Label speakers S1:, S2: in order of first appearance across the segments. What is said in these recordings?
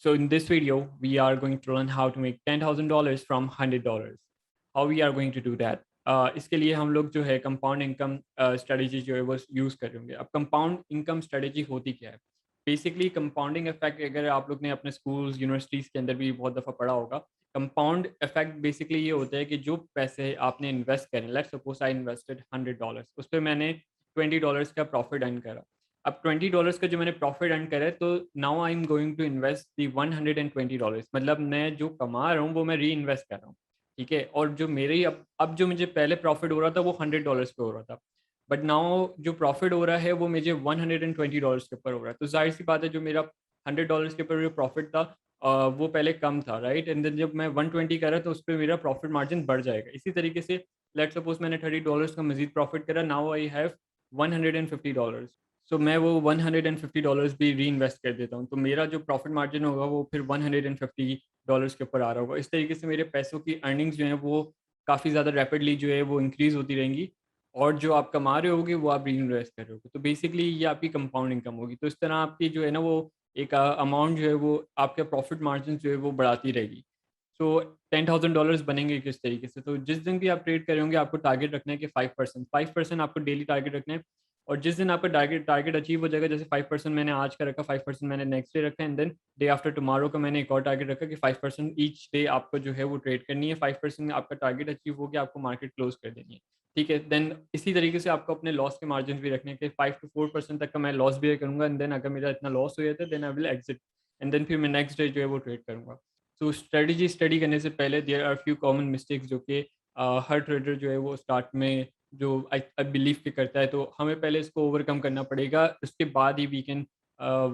S1: So in this video, we are going to learn how to make $10,000 from $100. How we are going to do that? इसके लिए हम लोग जो है compound income strategy जो है वो यूज़ करेंगे। अब कंपाउंड इनकम स्ट्रेटजी होती क्या है? बेसिकली कंपाउंडिंग इफेक्ट अगर आप लोग ने अपने स्कूल्स यूनिवर्सिटीज़ के अंदर भी बहुत दफ़ा पढ़ा होगा। कंपाउंड इफेक्ट बेसिकली ये होता है कि जो पैसे आपने इन्वेस्ट करें, लेट्स सपोज आई इन्वेस्टेड $100, उस पर मैंने $20 का प्रॉफिट अर्न करा। अब $20 का जो मैंने प्रॉफिट अर्न करा है, तो now I am going to invest the $120, मतलब मैं जो कमा रहा हूँ वो मैं री इन्वेस्ट कर रहा हूँ। ठीक है, और जो मेरे अब जो मुझे पहले प्रॉफिट हो रहा था वो $100 पे हो रहा था, बट नाउ जो प्रॉफिट हो रहा है वो मुझे $120 के ऊपर हो रहा है। तो जाहिर सी बात है, जो मेरा $100 के ऊपर जो प्रॉफिट था वो पहले कम था, राइट। एंड देन जब मैं 120 करा तो उस पर मेरा प्रॉफिट मार्जिन बढ़ जाएगा। इसी तरीके से लेट सपोज मैंने $30 का मजीद प्रॉफिट करा, नाउ आई हैव $150। सो मैं वो $150 भी री इन्वेस्ट कर देता हूँ, तो मेरा जो प्रॉफिट मार्जिन होगा वो फिर $150 के ऊपर आ रहा होगा। इस तरीके से मेरे पैसों की अर्निंग्स जो हैं वो काफ़ी ज़्यादा रैपिडली जो है वो इंक्रीज़ होती रहेंगी, और जो आप कमा रहे होगे वो आप री इन्वेस्ट कर रहे होगे। तो बेसिकली ये आपकी कंपाउंड इनकम होगी। तो इस तरह आपकी जो है ना वो एक अमाउंट जो है वो आपके प्रॉफिट मार्जिन जो है वो बढ़ाती रहेगी। सो $10,000 बनेंगे किस तरीके से? तो जिस दिन भी आप ट्रेड कर रहे होंगे आपको टारगेट रखना है कि 5% आपको डेली टारगेट रखना है। और जिस दिन आपका टारगेट टारगेट अचीव हो जाएगा, जैसे 5% मैंने आज का रखा, 5% मैंने नेक्स्ट डे रखा, and then day after tomorrow का मैंने एक और टारगेट रखा कि 5% ईच डे आपको जो है वो ट्रेड करनी है। 5% आपका टारगेट अचीव हो गया, आपको मार्केट क्लोज कर देनी है। ठीक है, देन इसी तरीके से आपको अपने लॉस के मार्जिन भी रखने के 5 to 4% तक का मैं लॉस भी करूंगा, एंड देन अगर मेरा इतना लॉस हो जाता है then I will exit, and then फिर मैं नेक्स्ट डे जो है वो ट्रेड करूंगा। तो स्ट्रेटजी स्टडी करने से पहले there are few common mistakes जो कि हर ट्रेडर जो है वो स्टार्ट में जो आई बिलीव के करता है, तो हमें पहले इसको ओवरकम करना पड़ेगा, उसके बाद ही we can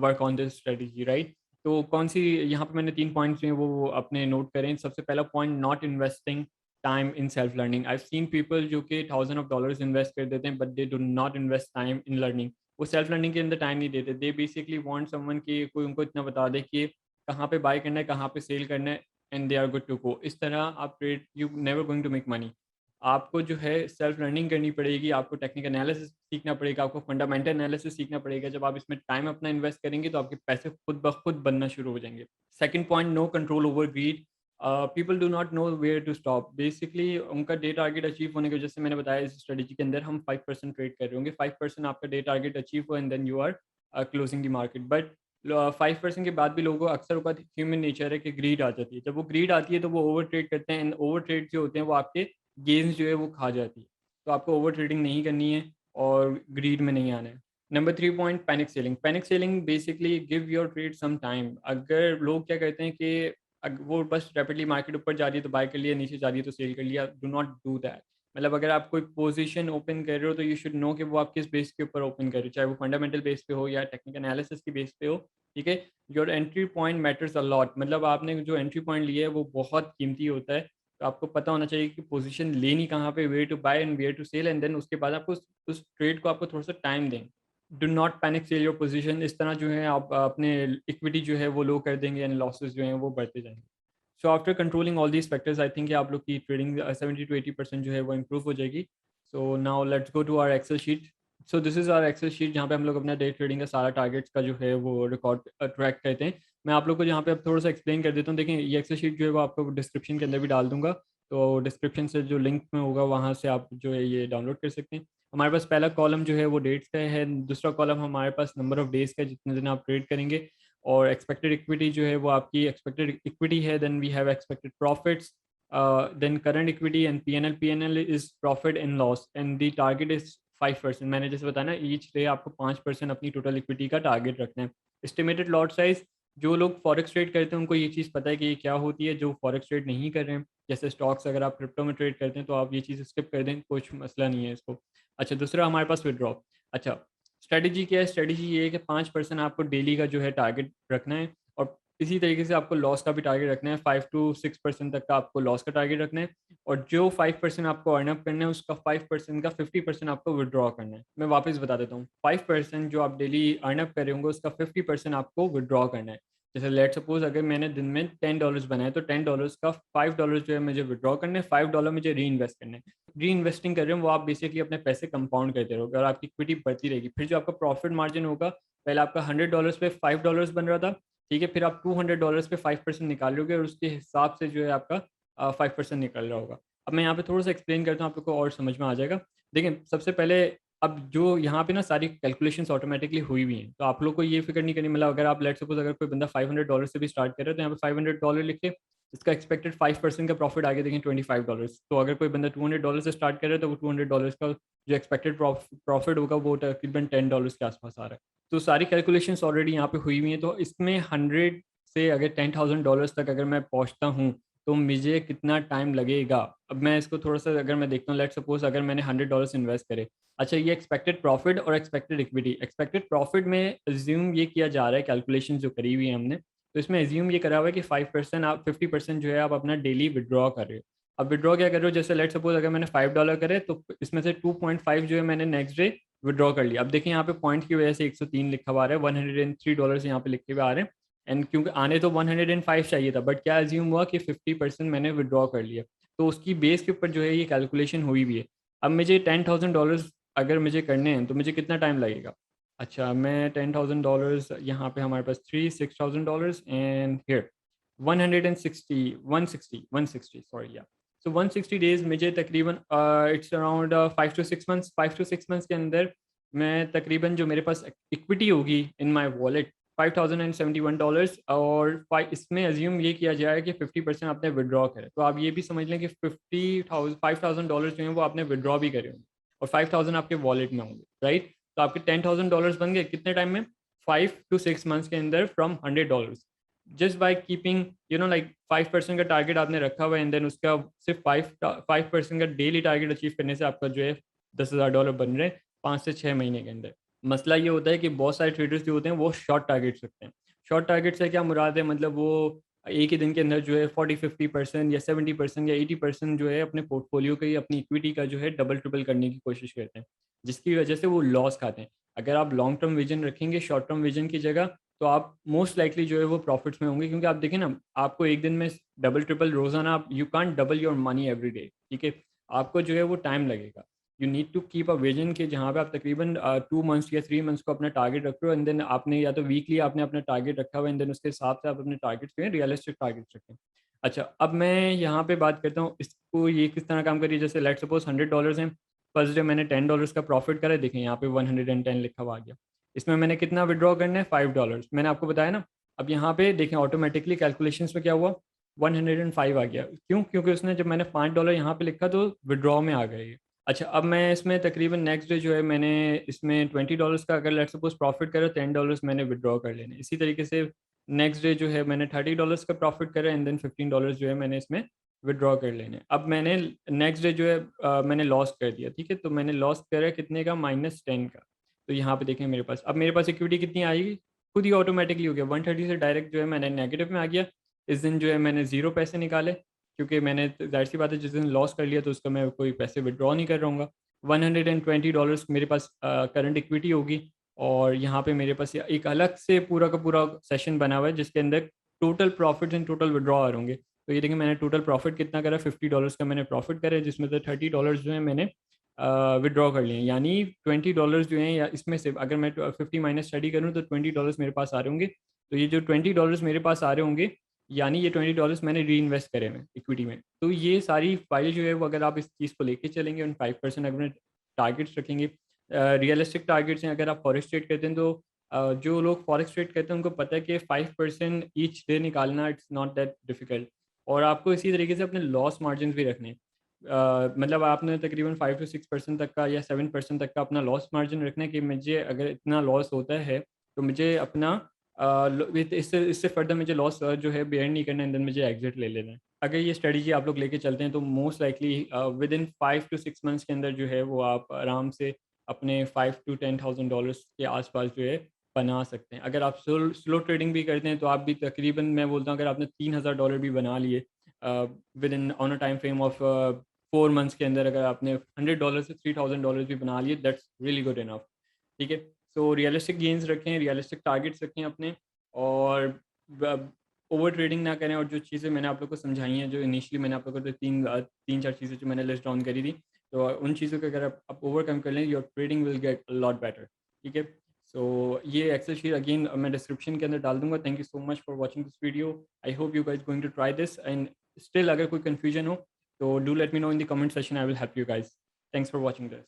S1: work on this strategy, right. तो कौन सी, यहाँ पे मैंने 3 पॉइंट्स जो हैं वो अपने नोट करें। सबसे पहला point, not investing time in self learning. I seen people जो कि $1000 इन्वेस्ट कर देते हैं, but they do not invest time in learning. वो सेल्फ लर्निंग के अंदर टाइम नहीं देते। दे बेसिकली वांट समवन कि कोई उनको इतना बता दे कि कहाँ पे बाय करना है, कहाँ पे सेल करना है, and they are good to go. इस तरह आप trade, you never going to make money. आपको जो है सेल्फ लर्निंग करनी पड़ेगी, आपको टेक्निकल एनालिसिस सीखना पड़ेगा, आपको फंडामेंटल एनालिसिस सीखना पड़ेगा। जब आप इसमें टाइम अपना इन्वेस्ट करेंगे तो आपके पैसे खुद ब खुद बनना शुरू हो जाएंगे। Second point, no control over greed. People do not know where to stop. Basically उनका डे टारगेट अचीव होने की वजह से, मैंने बताया इस स्ट्रेटजी के अंदर हम 5% ट्रेड कर रहे होंगे, 5% आपका डे टारगेट अचीव हो, and then you are closing the market. But 5% के बाद भी लोगों को अक्सर वक्त ह्यूमन नेचर है कि ग्रीड आ जाती है। जब वो ग्रीड आती है तो वो ओवर ट्रेड करते हैं, एंड ओवर ट्रेड जो होते हैं वो आपके गेंस जो है वो खा जाती है। तो आपको ओवर ट्रेडिंग नहीं करनी है और ग्रीड में नहीं आना है। Number 3 point, panic selling. Panic selling basically give your trade some time. अगर लोग क्या करते हैं कि वो बस रैपिडली मार्केट ऊपर जा रही है तो बाय कर लिया, नीचे जा रही है तो सेल कर लिया, डू नॉट डू दैट। मतलब अगर आप कोई पोजीशन ओपन कर रहे हो तो यू शुड नो कि वो आप किस बेस के ऊपर ओपन कर रहे हो, चाहे वो फंडामेंटल बेस पे हो या टेक्निकल एनालिसिस की बेस पे हो। ठीक है, your entry point matters a lot. मतलब आपने जो एंट्री पॉइंट लिया है वो बहुत कीमती होता है। तो आपको पता होना चाहिए कि पोजीशन लेनी कहाँ पे, where to buy and where to sell, and then उसके बाद आपको उस ट्रेड को आपको थोड़ा सा टाइम दें। Do not panic sell your position. इस तरह जो है आप अपने इक्विटी जो है वो लो कर देंगे, एंड लॉसेस जो हैं वो बढ़ते जाएंगे। So after controlling all these factors, I think आप लोग की ट्रेडिंग 70 to 80% जो है वो इम्प्रूव हो जाएगी। So now let's go to our Excel sheet. So this is our Excel sheet, जहाँ पे हम लोग अपना डे ट्रेडिंग का सारा टारगेट्स का जो है वो रिकॉर्ड ट्रैक करते हैं। मैं आप लोग को यहाँ पे अब थोड़ा सा एक्सप्लेन कर देता हूँ। देखें, ये एक्सेल शीट जो है वो आपको डिस्क्रिप्शन के अंदर भी डाल दूंगा, तो डिस्क्रिप्शन से जो लिंक में होगा वहाँ से आप जो है ये डाउनलोड कर सकते हैं। हमारे पास पहला कॉलम जो है वो डेट्स का है, दूसरा कॉलम हमारे पास नंबर ऑफ डेज का है, जितने दिन आप ट्रेड करेंगे, और एक्सपेक्टेड इक्विटी जो है वो आपकी एक्सपेक्टेड इक्विटी है। Then we have expected profits, then current equity and P N L is profit and loss, and the target is 5%। मैंने जैसे बताया ना, ईच डे आपको 5% अपनी टोटल इक्विटी का टारगेट रखना है। एस्टिमेटेड लॉट साइज, जो लोग फॉरेक्स ट्रेड करते हैं उनको ये चीज़ पता है कि ये क्या होती है। जो फॉरेक्स ट्रेड नहीं कर रहे हैं, जैसे स्टॉक्स, अगर आप क्रिप्टो में ट्रेड करते हैं तो आप ये चीज़ स्किप कर दें, कुछ मसला नहीं है इसको। अच्छा, दूसरा हमारे पास विड्रॉ। अच्छा, स्ट्रेटजी क्या है? स्ट्रेटजी ये है कि 5% आपको डेली का जो है टारगेट रखना है, और इसी तरीके से आपको लॉस का भी टारगेट रखना है। 5 to 6% तक का आपको लॉस का टारगेट रखना है, और जो 5% आपको अर्नअप करना है उसका 5% का 50% आपको विड्रॉ करना है। मैं वापस बता देता हूँ, 5% जो आप डेली अर्नअप कर रहे होंगे उसका 50% आपको विड्रॉ करना है। जैसे लेट सपोज अगर मैंने दिन में $10 बनाए तो $10 का $5 जो है मुझे विड्रॉ करने हैं, $5 मुझे री इन्वेस्ट करने हैं। री इन्वेस्टिंग कर रहे हो वो आप बेसिकली अपने पैसे कंपाउंड करते रहोगे और आपकी इक्विटी बढ़ती रहेगी। फिर जो आपका प्रॉफिट मार्जिन होगा, पहले आपका $100 पे $5 बन रहा था, ठीक है, फिर आप $200 पे 5% निकालोगे और उसके हिसाब से जो है आपका 5% निकल रहा होगा। अब मैं यहाँ पे थोड़ा सा एक्सप्लेन करता हूँ, आप लोग को और समझ में आ जाएगा। देखिए, सबसे पहले अब जो यहाँ पे ना सारी कैलकुलेशंस ऑटोमेटिकली हुई हुई हैं, तो आप लोग को ये फिक्र नहीं करनी, मतलब अगर आप लेट्स सपोज अगर कोई बंदा $500 से भी स्टार्ट कर रहा है तो यहाँ पे $500 लिखे, इसका एक्सपेक्टेड 5% का प्रॉफिट आगे देखें $25। तो अगर कोई बंदा $200 से स्टार्ट कर रहा है तो वो $200 का जो एक्सपेक्टेड प्रॉफिट होगा वो तकरीबन $10 के आसपास आ रहा है। तो सारी कैलकुलेशंस ऑलरेडी यहाँ पे हुई हुई हैं। तो इसमें 100 से अगर $10,000 तक अगर मैं पहुँचता हूँ तो मुझे कितना टाइम लगेगा। अब मैं इसको थोड़ा सा अगर मैं देखता हूँ, लेट्स सपोज अगर मैंने $100 इन्वेस्ट करे। अच्छा, ये एक्सपेक्टेड प्रॉफिट और एक्सपेक्टेड इक्विटी। एक्सपेक्टेड प्रॉफिट में एज्यूम ये किया जा रहा है, कैलकुलेशन जो करी हुई है हमने, तो इसमें एज्यूम ये करा हुआ है कि 5% आप 50% जो है आप अपना डेली विड्रॉ कर रहे हो। अब विड्रॉ क्या कर रहे हो, जैसे लेट सपोज अगर मैंने $5 करे तो इसमें से 2.5 जो है मैंने नेक्स्ट डे विड्रॉ कर लिया। अब देखिए यहाँ पे पॉइंट की वजह से 103 लिखा हुआ आ रहा है, $103 यहाँ पे लिखे हुए आ रहे हैं। एंड क्योंकि आने तो 105 चाहिए था, बट क्या एज्यूम हुआ कि 50% मैंने विड्रॉ कर लिया, तो उसकी बेस के ऊपर जो है ये कैलकुलेशन हुई भी है। अब मुझे $10,000 अगर मुझे करने हैं तो मुझे कितना टाइम लगेगा। अच्छा, मैं $10,000 यहाँ पे हमारे पास $6,000 एंड हियर 160 सॉरी या, सो 160 डेज मुझे तकरीबन it's around 5 to 6 months, 5 to 6 months के अंदर मैं तकरीबन जो मेरे पास इक्विटी होगी इन माई वॉलेट $5,071। और इसमें अज्यूम ये किया जाए कि 50% आपने विड्रॉ करे, तो आप ये भी समझ लें कि $5,000 जो हैं वो आपने विड्रॉ भी करे होंगे और 5,000 आपके वॉलेट में होंगे, राइट। तो आपके $10,000 बन गए कितने टाइम में, 5 to 6 मंथ्स के अंदर from $100, just by keeping like 5% का टारगेट आपने रखा हुआ है एंड देन उसका सिर्फ 5% का डेली टारगेट अचीव करने से आपका जो है $10,000 बन रहे हैं 5 से 6 महीने के अंदर। मसला ये होता है कि बहुत सारे ट्रेडर्स जो होते हैं वो शॉर्ट टारगेट्स रखते हैं। शॉर्ट टारगेट से क्या मुराद है, मतलब वो एक ही दिन के अंदर जो है 40-50% या 70% या 80% जो है अपने पोर्टफोलियो की अपनी इक्विटी का जो है डबल ट्रिपल करने की कोशिश करते हैं, जिसकी वजह से वो लॉस खाते हैं। अगर आप लॉन्ग टर्म विजन रखेंगे शॉर्ट टर्म विजन की जगह, तो आप मोस्ट लाइकली जो है वो प्रॉफिट्स में होंगे, क्योंकि आप देखें ना, आपको एक दिन में डबल ट्रिपल रोजाना आप you can't double your money every day, ठीक है। आपको जो है वो टाइम लगेगा। You need to keep a vision के जहाँ पे आप तकरीबन 2 मंथ्स या 3 मंथ्स को अपना टारगेट रख रहे हो एंड देन आपने या तो वीकली आपने अपना टारगेट रखा हुआ एंड देन उसके हिसाब से आप अपने टारगेट्स जो है रियलिस्टिक टारगेट्स रखें। अच्छा, अब मैं यहाँ पे बात करता हूँ इसको ये किस तरह काम करिए। जैसे लेट सपोज $100 हैं, फर्स्ट डे मैंने $10 का प्रॉफिट करा, देखें यहाँ पे 110 लिखा हुआ आ गया। इसमें मैंने कितना विड्रॉ करना है, $5, मैंने आपको बताया ना। अब यहाँ पे देखें ऑटोमेटिकली कैलकुलेशंस में क्या हुआ, 105 आ गया। क्यों, क्योंकि उसने जब मैंने $5 यहाँ पे लिखा तो विड्रॉ में आ गए। अच्छा, अब मैं इसमें तकरीबन नेक्स्ट डे जो है मैंने इसमें $20 का अगर लेट सपोज प्रॉफिट करा, $10 मैंने विड्रॉ कर लेने। इसी तरीके से नेक्स्ट डे जो है मैंने $30 का प्रॉफिट करा एंड देन $15 जो है मैंने इसमें विड्रॉ कर लेने। अब मैंने नेक्स्ट डे जो है मैंने लॉस कर दिया, ठीक है। तो मैंने लॉस करा कितने का, -10 का। तो यहाँ पे देखें मेरे पास, अब मेरे पास इक्विटी कितनी आएगी, खुद ही ऑटोमेटिकली हो गया 130 से डायरेक्ट जो है मैंने नेगेटिव में आ गया। इस दिन जो है मैंने 0 पैसे निकाले, क्योंकि मैंने जाहिर सी बात है जिस दिन लॉस कर लिया तो उसका मैं कोई पैसे विड्रॉ नहीं कर रहा हूँ। $120 मेरे पास करंट इक्विटी होगी। और यहाँ पे मेरे पास एक अलग से पूरा का पूरा सेशन बना हुआ है जिसके अंदर total profit and total withdraw होंगे। तो ये देखिए मैंने टोटल प्रॉफिट कितना करा, $50 का मैंने प्रॉफिट करा, जिसमें से $30 जो है मैंने विड्रॉ कर लिए। यानी $20 जो हैं, या इसमें से अगर मैं 50 माइनस स्टडी करूँ तो $20 मेरे पास आ रहे होंगे। तो ये जो $20 मेरे पास आ रहे होंगे, यानी ये $20 मैंने री इन्वेस्ट करे हैं इक्विटी में। तो ये सारी फाइल जो है वो अगर आप इस चीज़ को लेके चलेंगे उन 5% अगर टारगेट्स रखेंगे, रियलिस्टिक टारगेट्स हैं। अगर आप फॉरेक्स ट्रेड करते हैं तो जो लोग फॉरेक्स ट्रेड करते हैं उनको पता है कि 5% ईच डे निकालना इट्स नॉट दैट डिफिकल्ट। और आपको इसी तरीके से अपने लॉस मार्जिन भी रखने हैं। मतलब आपने तकरीबन 5 to 6% तक का या 7% तक का अपना लॉस मार्जिन रखना है कि मुझे अगर इतना लॉस होता है तो मुझे अपना इससे फर्दर मुझे लॉस जो है बेयर नहीं करना, एंड देन मुझे एग्जिट ले लेना है। अगर ये स्ट्रेटजी आप लोग लेके चलते हैं तो most likely with in 5 to 6 months के अंदर जो है वो आप आराम से अपने $5,000 to 10,000 के आसपास जो है बना सकते हैं। अगर आप स्लो ट्रेडिंग भी करते हैं तो आप भी तकरीबन, मैं बोलता हूँ, अगर आपने $3,000 भी बना लिए with in on a time frame of 4 months के अंदर, अगर आपने $100 से $3,000 भी बना लिए, दैट्स रियली गुड इनफ, ठीक है। सो रियलिस्टिक गेन्स रखें, रियलिस्टिक टारगेट्स रखें अपने, और ओवर ट्रेडिंग ना करें। और जो चीज़ें मैंने आप लोग को समझाई हैं, जो इनिशियली मैंने आप लोग को जो तीन चार चीज़ें जो मैंने लिस्ट डाउन करी थी, तो उन चीज़ों को अगर आप ओवरकम कर लें, your trading will get lot better, ठीक है। सो ये एक्सेल शीट अगेन मैं डिस्क्रिप्शन के अंदर डाल दूंगा। Thank you so much for watching this video. I hope you guys going to try this and still अगर कोई कन्फ्यूजन हो तो do let me know in the comment section, I will help you guys. Thanks for watching this.